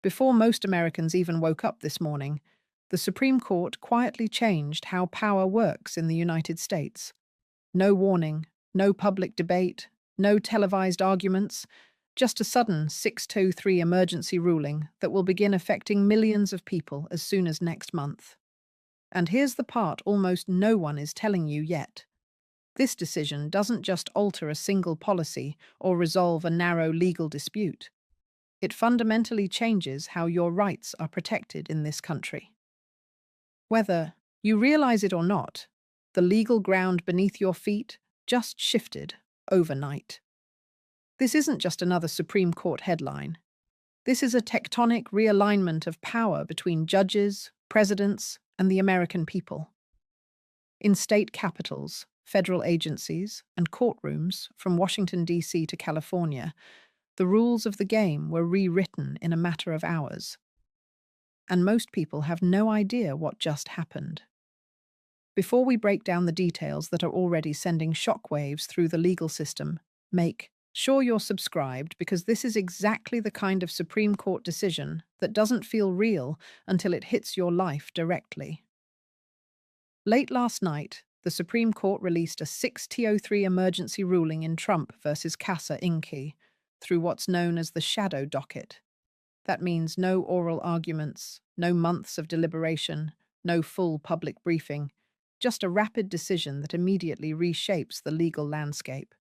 Before most Americans even woke up this morning, the Supreme Court quietly changed how power works in the United States. No warning, no public debate, no televised arguments, just a sudden 623 emergency ruling that will begin affecting millions of people as soon as next month. And here's the part almost no one is telling you yet. This decision doesn't just alter a single policy or resolve a narrow legal dispute. It fundamentally changes how your rights are protected in this country. Whether you realize it or not, the legal ground beneath your feet just shifted overnight. This isn't just another Supreme Court headline. This is a tectonic realignment of power between judges, presidents, and the American people. In state capitals, federal agencies, and courtrooms from Washington, D.C. to California, the rules of the game were rewritten in a matter of hours. And most people have no idea what just happened. Before we break down the details that are already sending shockwaves through the legal system, make sure you're subscribed because this is exactly the kind of Supreme Court decision that doesn't feel real until it hits your life directly. Late last night, the Supreme Court released a 6-03 emergency ruling in Trump versus Casa Inc. through what's known as the shadow docket. That means no oral arguments, no months of deliberation, no full public briefing, just a rapid decision that immediately reshapes the legal landscape.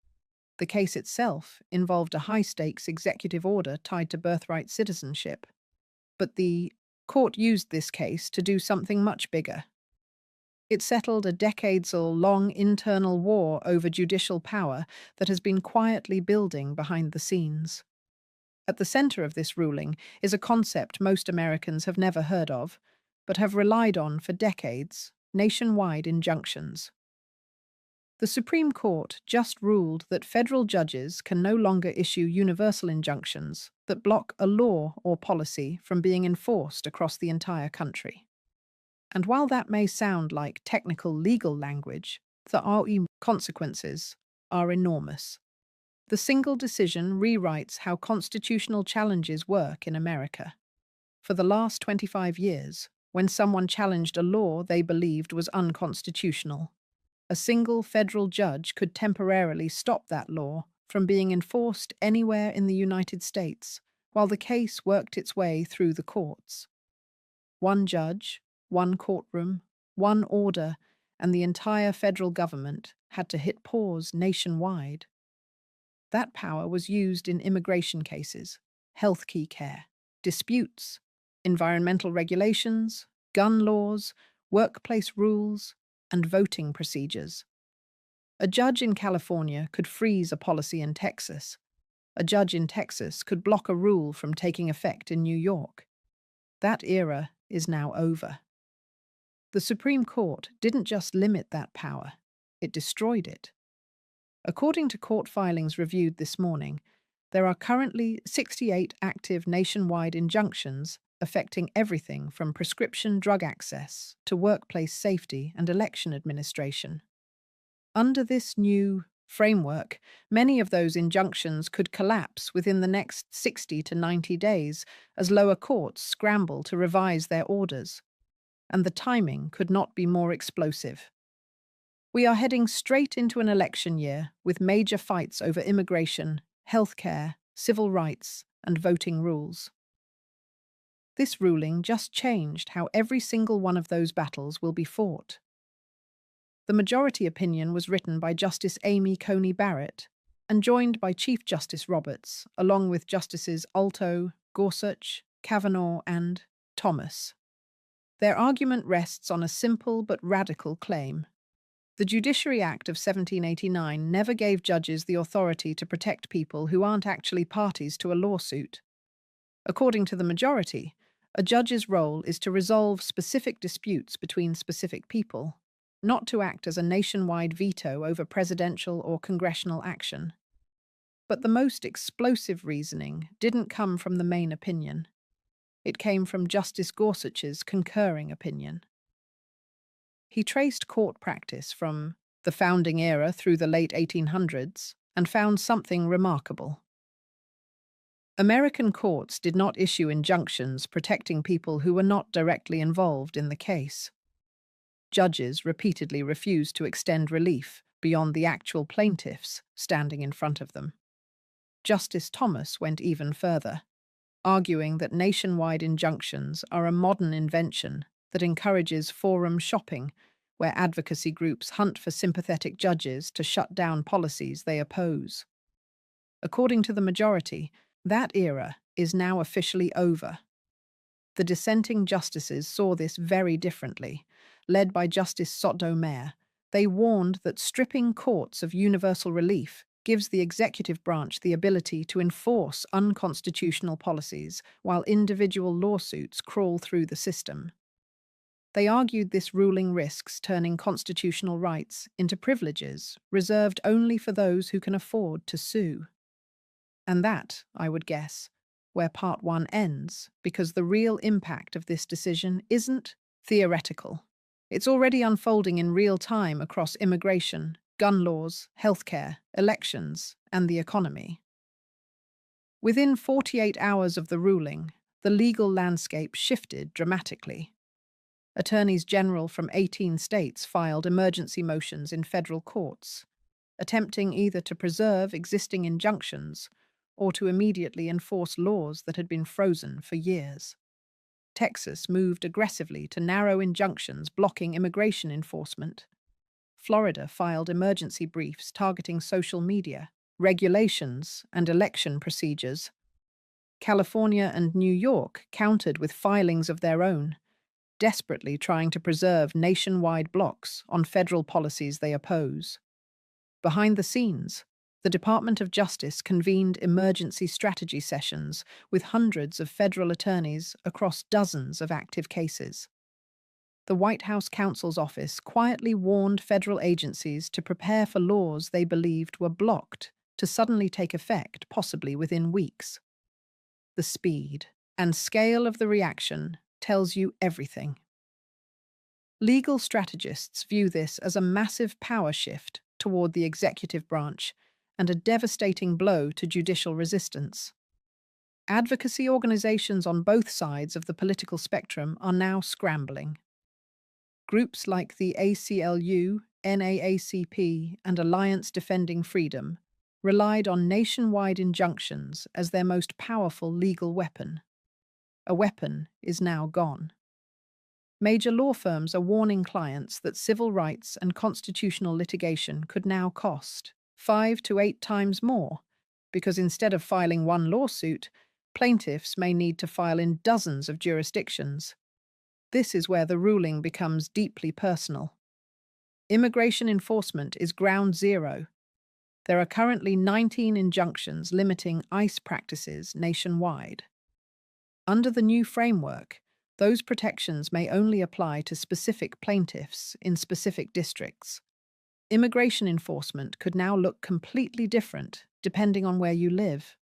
The case itself involved a high-stakes executive order tied to birthright citizenship. But the court used this case to do something much bigger. It settled a decades-long internal war over judicial power that has been quietly building behind the scenes. At the center of this ruling is a concept most Americans have never heard of, but have relied on for decades: nationwide injunctions. The Supreme Court just ruled that federal judges can no longer issue universal injunctions that block a law or policy from being enforced across the entire country. And while that may sound like technical legal language, the RE consequences are enormous. The single decision rewrites how constitutional challenges work in America. For the last 25 years, when someone challenged a law they believed was unconstitutional, a single federal judge could temporarily stop that law from being enforced anywhere in the United States while the case worked its way through the courts. One judge, one courtroom, one order, and the entire federal government had to hit pause nationwide. That power was used in immigration cases, healthcare care, disputes, environmental regulations, gun laws, workplace rules, and voting procedures. A judge in California could freeze a policy in Texas. A judge in Texas could block a rule from taking effect in New York. That era is now over. The Supreme Court didn't just limit that power, it destroyed it. According to court filings reviewed this morning, there are currently 68 active nationwide injunctions affecting everything from prescription drug access to workplace safety and election administration. Under this new framework, many of those injunctions could collapse within the next 60 to 90 days as lower courts scramble to revise their orders. And the timing could not be more explosive. We are heading straight into an election year with major fights over immigration, healthcare, civil rights, and voting rules. This ruling just changed how every single one of those battles will be fought. The majority opinion was written by Justice Amy Coney Barrett and joined by Chief Justice Roberts, along with Justices Alito, Gorsuch, Kavanaugh, and Thomas. Their argument rests on a simple but radical claim. The Judiciary Act of 1789 never gave judges the authority to protect people who aren't actually parties to a lawsuit. According to the majority, a judge's role is to resolve specific disputes between specific people, not to act as a nationwide veto over presidential or congressional action. But the most explosive reasoning didn't come from the main opinion. It came from Justice Gorsuch's concurring opinion. He traced court practice from the founding era through the late 1800s and found something remarkable. American courts did not issue injunctions protecting people who were not directly involved in the case. Judges repeatedly refused to extend relief beyond the actual plaintiffs standing in front of them. Justice Thomas went even further, arguing that nationwide injunctions are a modern invention that encourages forum shopping, where advocacy groups hunt for sympathetic judges to shut down policies they oppose. According to the majority, that era is now officially over. The dissenting justices saw this very differently. Led by Justice Sotomayor, they warned that stripping courts of universal relief gives the executive branch the ability to enforce unconstitutional policies while individual lawsuits crawl through the system. They argued this ruling risks turning constitutional rights into privileges reserved only for those who can afford to sue. And that, I would guess, where part one ends, because the real impact of this decision isn't theoretical. It's already unfolding in real time across immigration, gun laws, healthcare, elections, and the economy. Within 48 hours of the ruling, the legal landscape shifted dramatically. Attorneys general from 18 states filed emergency motions in federal courts, attempting either to preserve existing injunctions or to immediately enforce laws that had been frozen for years. Texas moved aggressively to narrow injunctions blocking immigration enforcement. Florida filed emergency briefs targeting social media, regulations, and election procedures. California and New York countered with filings of their own, desperately trying to preserve nationwide blocks on federal policies they oppose. Behind the scenes, the Department of Justice convened emergency strategy sessions with hundreds of federal attorneys across dozens of active cases. The White House counsel's office quietly warned federal agencies to prepare for laws they believed were blocked to suddenly take effect, possibly within weeks. The speed and scale of the reaction tells you everything. Legal strategists view this as a massive power shift toward the executive branch and a devastating blow to judicial resistance. Advocacy organizations on both sides of the political spectrum are now scrambling. Groups like the ACLU, NAACP, and Alliance Defending Freedom relied on nationwide injunctions as their most powerful legal weapon. A weapon is now gone. Major law firms are warning clients that civil rights and constitutional litigation could now cost 5 to 8 times more, because instead of filing one lawsuit, plaintiffs may need to file in dozens of jurisdictions. This is where the ruling becomes deeply personal. Immigration enforcement is ground zero. There are currently 19 injunctions limiting ICE practices nationwide. Under the new framework, those protections may only apply to specific plaintiffs in specific districts. Immigration enforcement could now look completely different depending on where you live.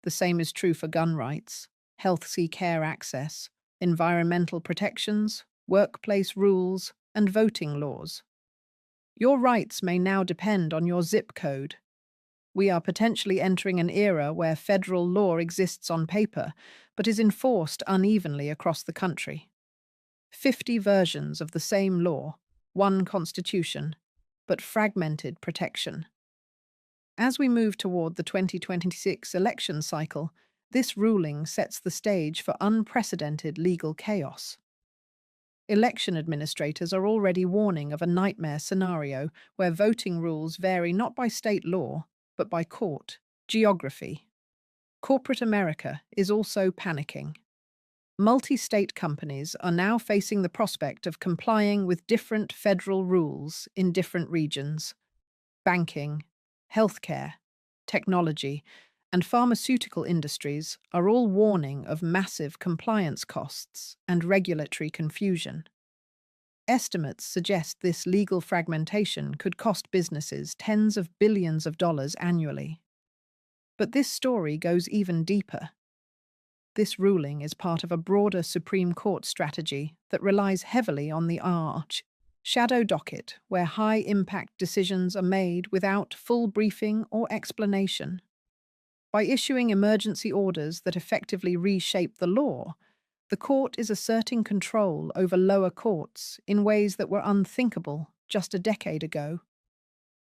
The same is true for gun rights, health care access, environmental protections, workplace rules, and voting laws. Your rights may now depend on your zip code. We are potentially entering an era where federal law exists on paper, but is enforced unevenly across the country. 50 versions of the same law, one constitution, but fragmented protection. As we move toward the 2026 election cycle, this ruling sets the stage for unprecedented legal chaos. Election administrators are already warning of a nightmare scenario where voting rules vary not by state law, but by court, geography. Corporate America is also panicking. Multi-state companies are now facing the prospect of complying with different federal rules in different regions. Banking, healthcare, technology, and pharmaceutical industries are all warning of massive compliance costs and regulatory confusion. Estimates suggest this legal fragmentation could cost businesses tens of billions of dollars annually. But this story goes even deeper. This ruling is part of a broader Supreme Court strategy that relies heavily on the shadow docket, where high-impact decisions are made without full briefing or explanation. By issuing emergency orders that effectively reshape the law, the court is asserting control over lower courts in ways that were unthinkable just a decade ago.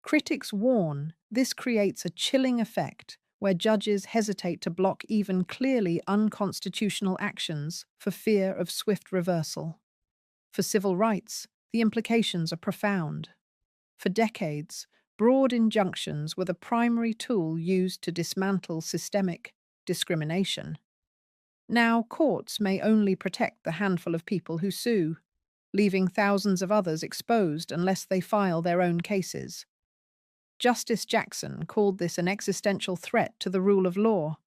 Critics warn this creates a chilling effect where judges hesitate to block even clearly unconstitutional actions for fear of swift reversal. For civil rights, the implications are profound. For decades, broad injunctions were the primary tool used to dismantle systemic discrimination. Now, courts may only protect the handful of people who sue, leaving thousands of others exposed unless they file their own cases. Justice Jackson called this an existential threat to the rule of law,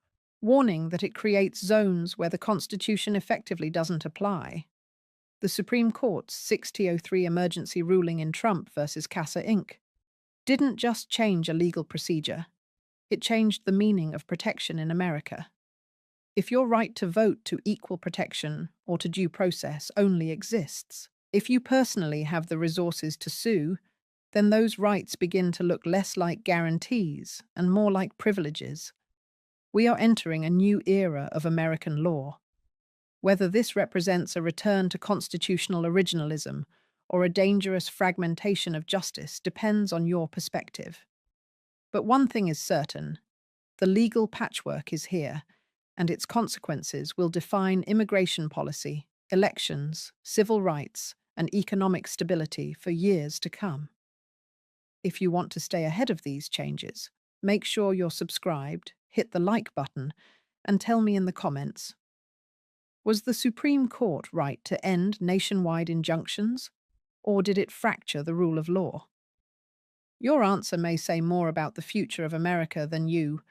warning that it creates zones where the Constitution effectively doesn't apply. The Supreme Court's 6003 emergency ruling in Trump versus Casa Inc. didn't just change a legal procedure, it changed the meaning of protection in America. If your right to vote to equal protection or to due process only exists, if you personally have the resources to sue, then those rights begin to look less like guarantees and more like privileges. We are entering a new era of American law. Whether this represents a return to constitutional originalism or a dangerous fragmentation of justice depends on your perspective. But one thing is certain: the legal patchwork is here, and its consequences will define immigration policy, elections, civil rights, and economic stability for years to come. If you want to stay ahead of these changes, make sure you're subscribed, hit the like button, and tell me in the comments: was the Supreme Court right to end nationwide injunctions, or did it fracture the rule of law? Your answer may say more about the future of America than you,